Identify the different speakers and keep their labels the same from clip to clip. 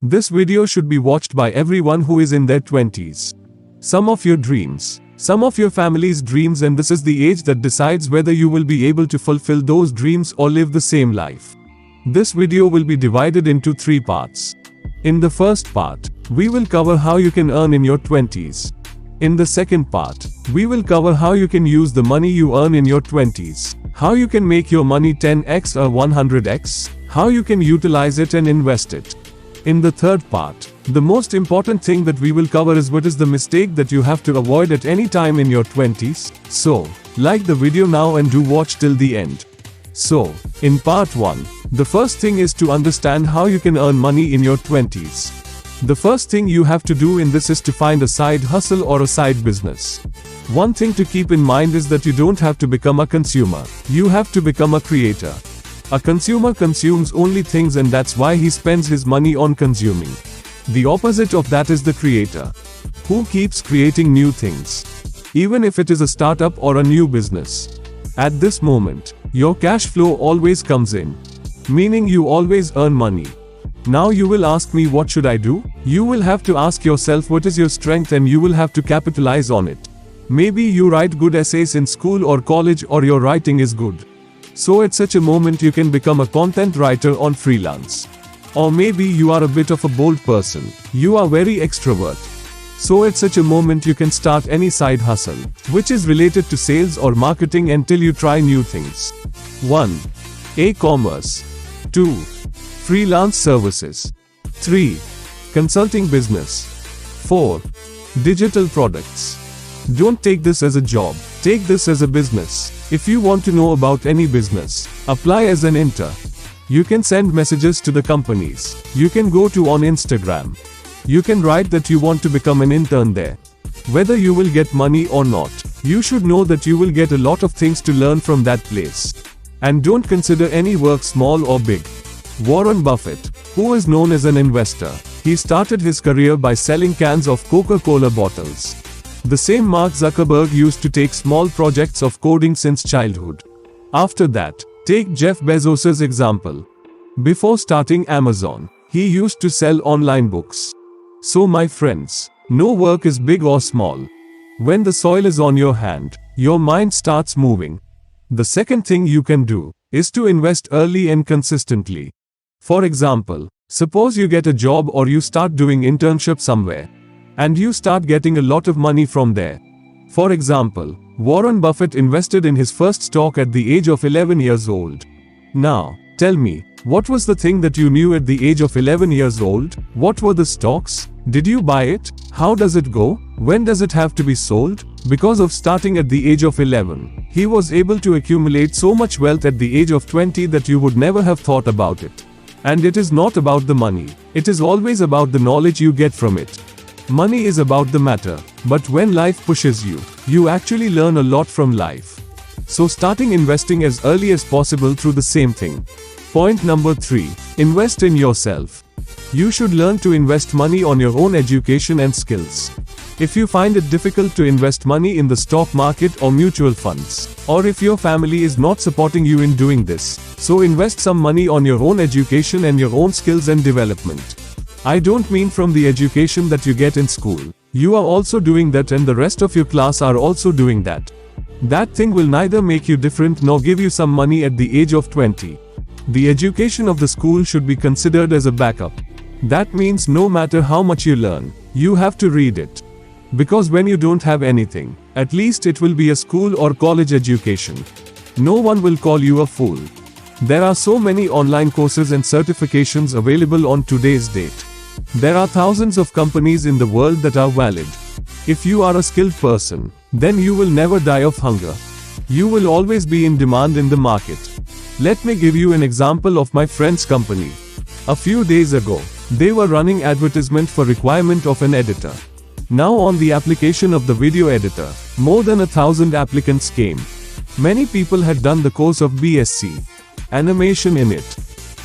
Speaker 1: This video should be watched by everyone who is in their 20s. Some of your dreams, some of your family's dreams, and this is the age that decides whether you will be able to fulfill those dreams or live the same life. This video will be divided into 3 parts. In the first part, we will cover how you can earn in your 20s. In the second part, we will cover how you can use the money you earn in your 20s, how you can make your money 10x or 100x, how you can utilize it and invest it. In the third part, the most important thing that we will cover is what is the mistake that you have to avoid at any time in your 20s. So, like the video now and do watch till the end. So, in part 1, the first thing is to understand how you can earn money in your 20s. The first thing you have to do in this is to find a side hustle or a side business. One thing to keep in mind is that you don't have to become a consumer. You have to become a creator. A consumer consumes only things, and that's why he spends his money on consuming. The opposite of that is the creator, who keeps creating new things, even if it is a startup or a new business. At this moment, your cash flow always comes in, meaning you always earn money. Now you will ask me, what should I do? You will have to ask yourself what is your strength, and you will have to capitalize on it. Maybe you write good essays in school or college, or your writing is good. So at such a moment you can become a content writer on freelance. Or maybe you are a bit of a bold person. You are very extrovert. So at such a moment you can start any side hustle, which is related to sales or marketing until you try new things. 1. E-commerce. 2. Freelance services. 3. Consulting business. 4. Digital products. Don't take this as a job, take this as a business. If you want to know about any business, apply as an intern. You can send messages to the companies. You can go to on Instagram. You can write that you want to become an intern there. Whether you will get money or not, you should know that you will get a lot of things to learn from that place. And don't consider any work small or big. Warren Buffett, who is known as an investor, he started his career by selling cans of Coca-Cola bottles. The same Mark Zuckerberg used to take small projects of coding since childhood. After that, take Jeff Bezos's example. Before starting Amazon, he used to sell online books. So my friends, no work is big or small. When the soil is on your hand, your mind starts moving. The second thing you can do is to invest early and consistently. For example, suppose you get a job or you start doing internship somewhere, and you start getting a lot of money from there. For example, Warren Buffett invested in his first stock at the age of 11 years old. Now, tell me, what was the thing that you knew at the age of 11 years old? What were the stocks? Did you buy it? How does it go? When does it have to be sold? Because of starting at the age of 11, he was able to accumulate so much wealth at the age of 20 that you would never have thought about it. And it is not about the money. It is always about the knowledge you get from it. Money is about the matter, but when life pushes you, you actually learn a lot from life. So starting investing as early as possible through the same thing. Point number 3. Invest in yourself. You should learn to invest money on your own education and skills. If you find it difficult to invest money in the stock market or mutual funds, or if your family is not supporting you in doing this, so invest some money on your own education and your own skills and development. I don't mean from the education that you get in school. You are also doing that, and the rest of your class are also doing that. That thing will neither make you different nor give you some money at the age of 20. The education of the school should be considered as a backup. That means no matter how much you learn, you have to read it. Because when you don't have anything, at least it will be a school or college education. No one will call you a fool. There are so many online courses and certifications available on today's date. There are thousands of companies in the world that are valid. If you are a skilled person, then you will never die of hunger. You will always be in demand in the market. Let me give you an example of my friend's company. A few days ago, they were running advertisement for requirement of an editor. Now on the application of the video editor, more than 1,000 applicants came. Many people had done the course of BSc animation in it,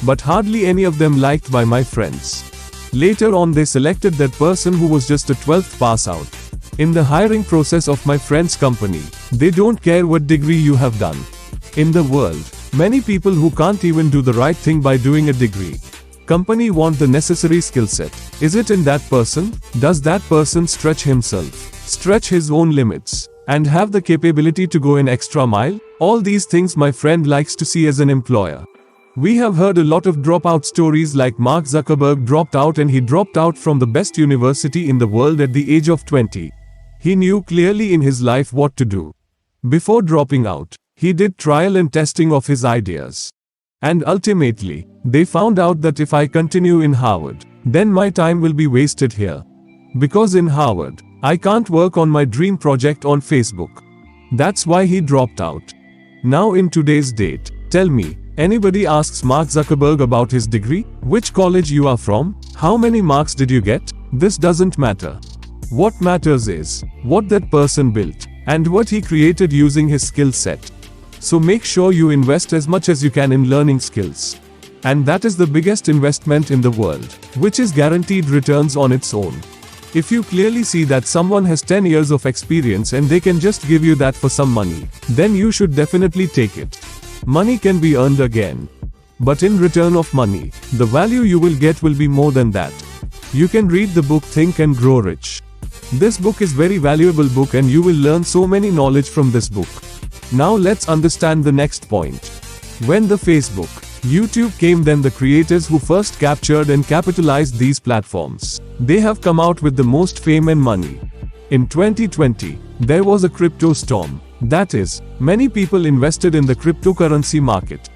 Speaker 1: but hardly any of them liked by my friends. Later on they selected that person who was just a 12th pass out. In the hiring process of my friend's company, they don't care what degree you have done. In the world, many people who can't even do the right thing by doing a degree. Company want the necessary skill set. Is it in that person? Does that person stretch himself, stretch his own limits, and have the capability to go an extra mile? All these things my friend likes to see as an employer. We have heard a lot of dropout stories, like Mark Zuckerberg dropped out, and he dropped out from the best university in the world at the age of 20. He knew clearly in his life what to do. Before dropping out, he did trial and testing of his ideas. And ultimately, they found out that if I continue in Harvard, then my time will be wasted here. Because in Harvard, I can't work on my dream project on Facebook. That's why he dropped out. Now in today's date, tell me, anybody asks Mark Zuckerberg about his degree, which college you are from, how many marks did you get? This doesn't matter. What matters is what that person built and what he created using his skill set. So make sure you invest as much as you can in learning skills. And that is the biggest investment in the world, which is guaranteed returns on its own. If you clearly see that someone has 10 years of experience and they can just give you that for some money, then you should definitely take it. Money can be earned again. But in return of money, the value you will get will be more than that. You can read the book Think and Grow Rich. This book is very valuable book and you will learn so many knowledge from this book. Now let's understand the next point. When the Facebook, YouTube came, then the creators who first captured and capitalized these platforms, they have come out with the most fame and money. In 2020, there was a crypto storm. That is, many people invested in the cryptocurrency market.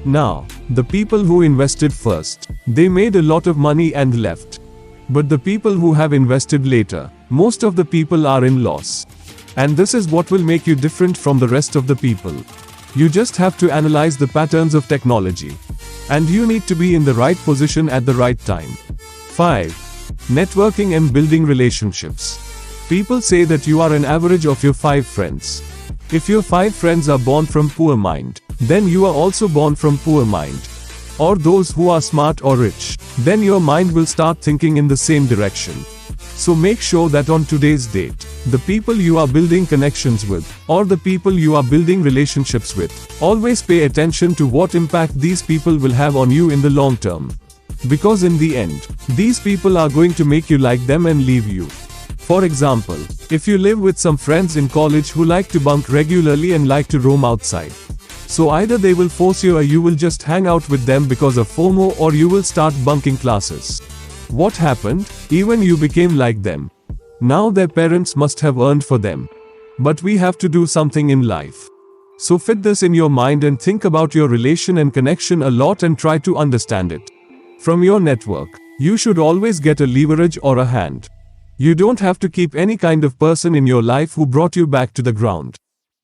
Speaker 1: Now, the people who invested first, they made a lot of money and left. But the people who have invested later, most of the people are in loss. And this is what will make you different from the rest of the people. You just have to analyze the patterns of technology. And you need to be in the right position at the right time. 5. Networking and building relationships. People say that you are an average of your 5 friends. If your 5 friends are born from poor mind, then you are also born from poor mind. Or those who are smart or rich, then your mind will start thinking in the same direction. So make sure that on today's date, the people you are building connections with, or the people you are building relationships with, always pay attention to what impact these people will have on you in the long term. Because in the end, these people are going to make you like them and leave you. For example, if you live with some friends in college who like to bunk regularly and like to roam outside, so either they will force you or you will just hang out with them because of FOMO, or you will start bunking classes. What happened? Even you became like them. Now their parents must have earned for them. But we have to do something in life. So fit this in your mind and think about your relation and connection a lot and try to understand it. From your network, you should always get a leverage or a hand. You don't have to keep any kind of person in your life who brought you back to the ground.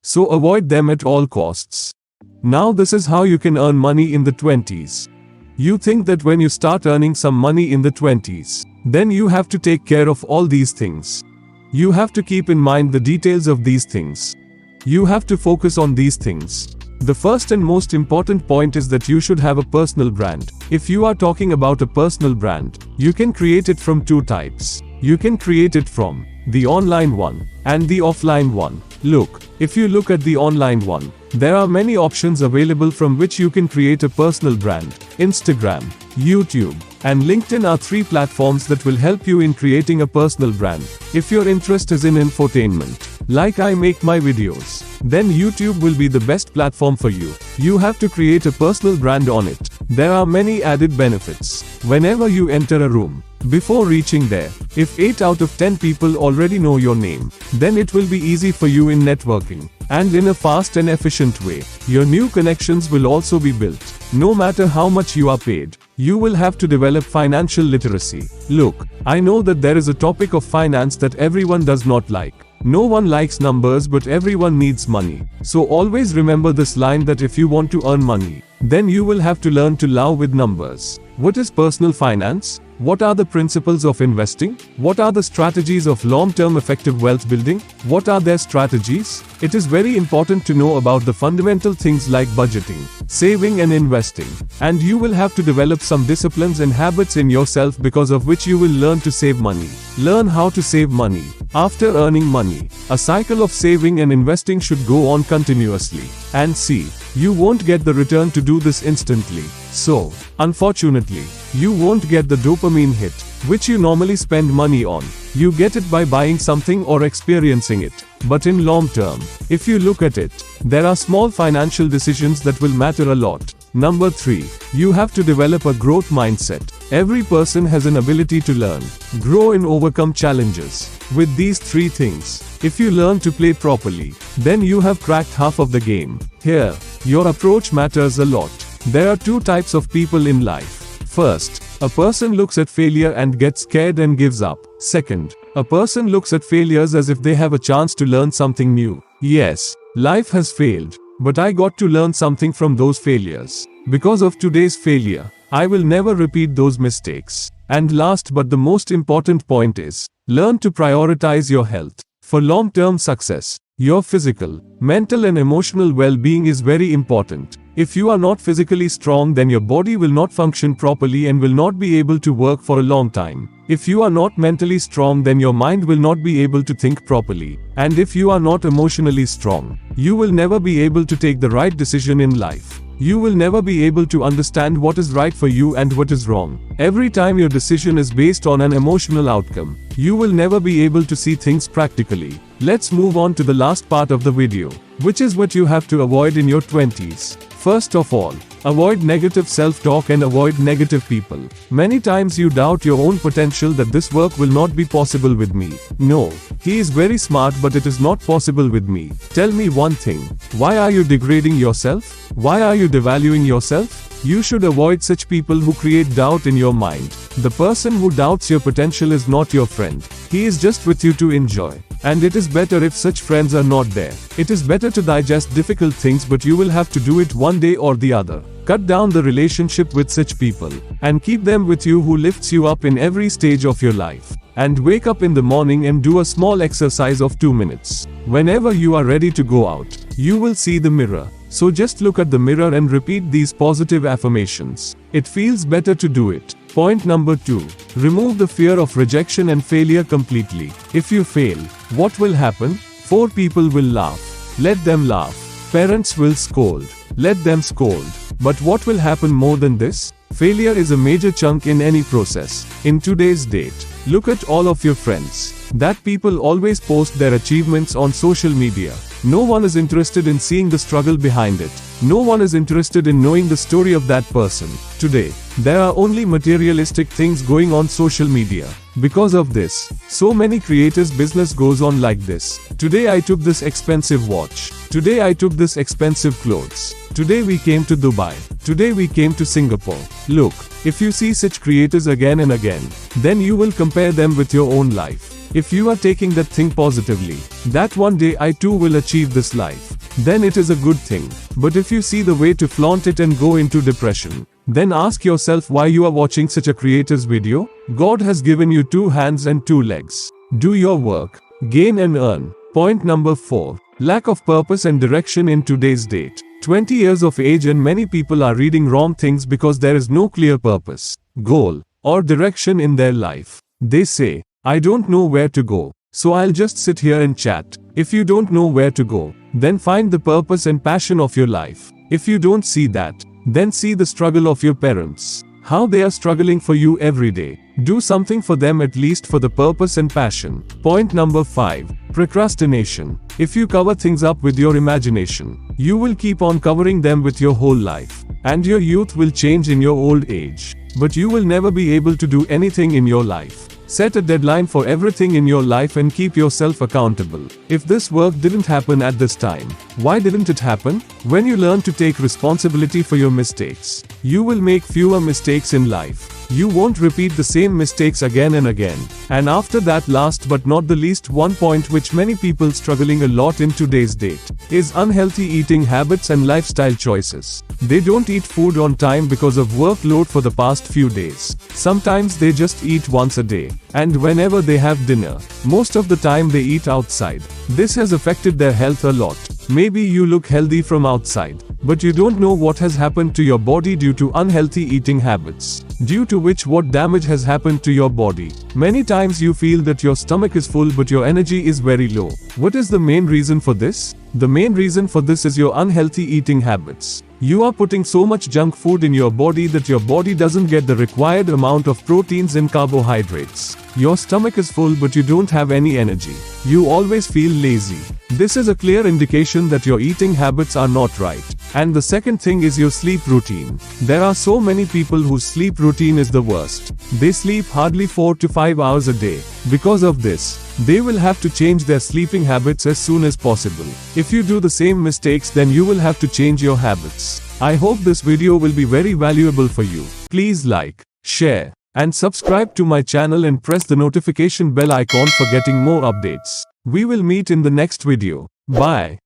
Speaker 1: So avoid them at all costs. Now this is how you can earn money in the 20s. You think that when you start earning some money in the 20s, then you have to take care of all these things. You have to keep in mind the details of these things. You have to focus on these things. The first and most important point is that you should have a personal brand. If you are talking about a personal brand, you can create it from 2 types. You can create it from the online one and the offline one. Look, if you look at the online one, there are many options available from which you can create a personal brand. Instagram, YouTube, and LinkedIn are 3 platforms that will help you in creating a personal brand. If your interest is in infotainment, like I make my videos, then YouTube will be the best platform for you. You have to create a personal brand on it. There are many added benefits. Whenever you enter a room, before reaching there, if 8 out of 10 people already know your name, then it will be easy for you in networking. And in a fast and efficient way, your new connections will also be built. No matter how much you are paid, you will have to develop financial literacy. Look, I know that there is a topic of finance that everyone does not like. No one likes numbers, but everyone needs money. So always remember this line, that if you want to earn money, then you will have to learn to love with numbers. What is personal finance? What are the principles of investing? What are the strategies of long-term effective wealth building? What are their strategies? It is very important to know about the fundamental things like budgeting, saving and investing. And you will have to develop some disciplines and habits in yourself, because of which you will learn to save money. Learn how to save money. After earning money, a cycle of saving and investing should go on continuously. And see, you won't get the return to do this instantly. So, unfortunately, you won't get the dopamine hit, which you normally spend money on. You get it by buying something or experiencing it. But in long term, if you look at it, there are small financial decisions that will matter a lot. Number 3. You have to develop a growth mindset. Every person has an ability to learn, grow and overcome challenges. With these 3 things, if you learn to play properly, then you have cracked half of the game. Here, your approach matters a lot. There are 2 types of people in life. First, a person looks at failure and gets scared and gives up. Second, a person looks at failures as if they have a chance to learn something new. Yes, life has failed, but I got to learn something from those failures. Because of today's failure, I will never repeat those mistakes. And last but the most important point is, learn to prioritize your health. For long-term success, your physical, mental and emotional well-being is very important. If you are not physically strong, then your body will not function properly and will not be able to work for a long time. If you are not mentally strong, then your mind will not be able to think properly. And if you are not emotionally strong, you will never be able to take the right decision in life. You will never be able to understand what is right for you and what is wrong. Every time your decision is based on an emotional outcome, you will never be able to see things practically. Let's move on to the last part of the video, which is what you have to avoid in your 20s. First of all, avoid negative self-talk and avoid negative people. Many times you doubt your own potential, that this work will not be possible with me. No, he is very smart but it is not possible with me. Tell me one thing, why are you degrading yourself? Why are you devaluing yourself? You should avoid such people who create doubt in your mind. The person who doubts your potential is not your friend. He is just with you to enjoy. And it is better if such friends are not there. It is better to digest difficult things, but you will have to do it one day or the other. Cut down the relationship with such people, and keep them with you who lifts you up in every stage of your life. And wake up in the morning and do a small exercise of 2 minutes. Whenever you are ready to go out, you will see the mirror. So just look at the mirror and repeat these positive affirmations. It feels better to do it. Point number 2. Remove the fear of rejection and failure completely. If you fail, what will happen? 4 people will laugh. Let them laugh. Parents will scold. Let them scold. But what will happen more than this? Failure is a major chunk in any process. In today's date, look at all of your friends. That people always post their achievements on social media. No one is interested in seeing the struggle behind it. No one is interested in knowing the story of that person. Today, there are only materialistic things going on social media. Because of this, so many creators' business goes on like this. Today I took this expensive watch. Today I took this expensive clothes. Today we came to Dubai. Today we came to Singapore. Look, if you see such creators again and again, then you will compare them with your own life. If you are taking that thing positively, that one day I too will achieve this life, then it is a good thing. But if you see the way to flaunt it and go into depression, then ask yourself why you are watching such a creator's video. God has given you 2 hands and 2 legs. Do your work, gain and earn. Point number 4. Lack of purpose and direction in today's date. 20 years of age and many people are reading wrong things because there is no clear purpose, goal, or direction in their life. They say, I don't know where to go, so I'll just sit here and chat. If you don't know where to go, then find the purpose and passion of your life. If you don't see that, then see the struggle of your parents. How they are struggling for you every day. Do something for them, at least for the purpose and passion. Point number 5. Procrastination. If you cover things up with your imagination, you will keep on covering them with your whole life. And your youth will change in your old age. But you will never be able to do anything in your life. Set a deadline for everything in your life and keep yourself accountable. If this work didn't happen at this time, why didn't it happen? When you learn to take responsibility for your mistakes, you will make fewer mistakes in life. You won't repeat the same mistakes again and again. And after that, last but not the least, one point which many people struggling a lot in today's date is unhealthy eating habits and lifestyle choices. They don't eat food on time because of workload for the past few days. Sometimes they just eat once a day. And whenever they have dinner, most of the time they eat outside. This has affected their health a lot. Maybe you look healthy from outside, but you don't know what has happened to your body due to unhealthy eating habits. due to which what damage has happened to your body. Many times you feel that your stomach is full but your energy is very low. What is the main reason for this? The main reason for this is your unhealthy eating habits. You are putting so much junk food in your body that your body doesn't get the required amount of proteins and carbohydrates. Your stomach is full but you don't have any energy. You always feel lazy. This is a clear indication that your eating habits are not right. And the second thing is your sleep routine. There are so many people whose sleep routine is the worst. They sleep hardly 4 to 5 hours a day. Because of this, they will have to change their sleeping habits as soon as possible. If you do the same mistakes, then you will have to change your habits. I hope this video will be very valuable for you. Please like, share, and subscribe to my channel and press the notification bell icon for getting more updates. We will meet in the next video. Bye.